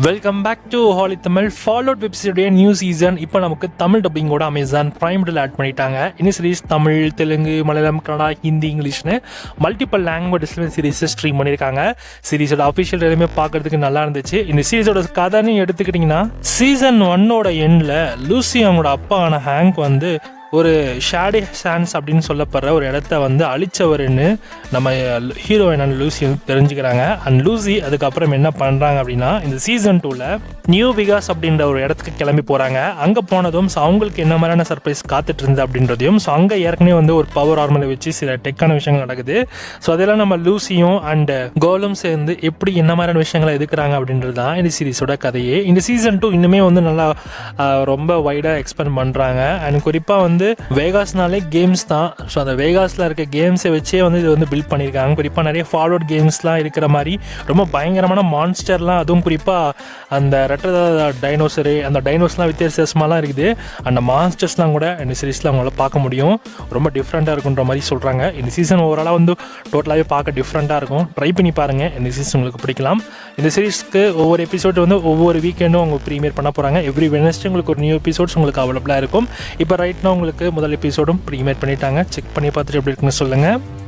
Welcome back to Holly Tamil. Fallout வெப்சைடைய new season இப்போ நமக்கு தமிழ் டப்பிங்கோட அமேசான் பிரைம்ல ஆட் பண்ணிட்டாங்க. இந்த சீரிஸ் தமிழ், தெலுங்கு, மலையாளம், கன்னடா, ஹிந்தி, இங்கிலீஷ்னு மல்டிபிள் லாங்குவேஜஸ்ல சீரிஸ் ஸ்ட்ரீம் பண்ணியிருக்காங்க. சீரிஸோட அஃபிஷியல் எல்லாமே பார்க்கறதுக்கு நல்லா இருந்துச்சு. இந்த சீரிஸோட கதைன்னு எடுத்துக்கிட்டிங்கன்னா, சீசன் 1 எண்ட்ல லூசி அவங்களோட அப்பாவான ஹேங்க் வந்து ஒரு ஷேடே சான்ஸ் அப்படின்னு சொல்லப்படுற ஒரு இடத்த வந்து அழிச்சவருன்னு நம்ம ஹீரோயின் லூசி வந்து தெரிஞ்சுக்கிறாங்க. அண்ட் லூசி அதுக்கப்புறம் என்ன பண்ணுறாங்க அப்படின்னா, இந்த சீசன் 2ல நியூ விகாஸ் அப்படின்ற ஒரு இடத்துக்கு கிளம்பி போகிறாங்க. அங்கே போனதும் அவங்களுக்கு என்ன மாதிரியான சர்ப்ரைஸ் காத்துட்டு இருந்தது அப்படின்றதையும், ஸோ அங்கே ஏற்கனவே வந்து ஒரு பவர் ஆர்மலை வச்சு சில டெக்கான விஷயங்கள் நடக்குது. ஸோ அதெல்லாம் நம்ம லூசியும் அண்ட் கோலும் சேர்ந்து எப்படி என்ன மாதிரியான விஷயங்களை எதுக்குறாங்க அப்படின்றது தான் இந்த சீரிஸோட கதையே. இந்த சீசன் 2 இன்னுமே வந்து நல்லா ரொம்ப வைடாக எக்ஸ்பெண்ட் பண்ணுறாங்க. அண்ட் குறிப்பாக வந்து வேகாஸ்னாலே கேம்ஸ் தான். ஸோ அந்த வேகாஸில் இருக்க கேம்ஸை வச்சே வந்து இது வந்து பில்ட் பண்ணியிருக்காங்க. குறிப்பாக நிறைய ஃபார்வர்ட் கேம்ஸ்லாம் இருக்கிற மாதிரி ரொம்ப பயங்கரமான மான்ஸ்டர்லாம், அதுவும் குறிப்பாக அந்த ரெட்டரா டைனோசரு, அந்த டைனோஸ்லாம் வித்தியாசமாலாம் இருக்குது. அந்த மான்ஸ்டர்ஸ்லாம் கூட இந்த சீரீஸில் அவங்களால பார்க்க முடியும். ரொம்ப டிஃப்ரெண்ட்டாக இருக்குன்ற மாதிரி சொல்கிறாங்க. இந்த சீசன் ஓவராலாக வந்து டோட்டலாகவே பார்க்க டிஃப்ரெண்ட்டாக இருக்கும். ட்ரை பண்ணி பாருங்கள், இந்த சீசன் உங்களுக்கு பிடிக்கலாம். இந்த சீரீஸ்க்கு ஒவ்வொரு எபிசோட் வந்து ஒவ்வொரு வீக்கெண்டும் அவங்க ப்ரீமியர் பண்ண போகிறாங்க. எவ்ரி வெனஸ்டே உங்களுக்கு ஒரு நியூ எபிசோட்ஸ் உங்களுக்கு அவைலபிளாக இருக்கும். இப்போ ரைட்னா உங்களுக்கு முதல் எபிசோடும் ப்ரீமியர் பண்ணிட்டாங்க. செக் பண்ணி பார்த்துட்டு எப்படி இருக்குன்னு சொல்லுங்கள்.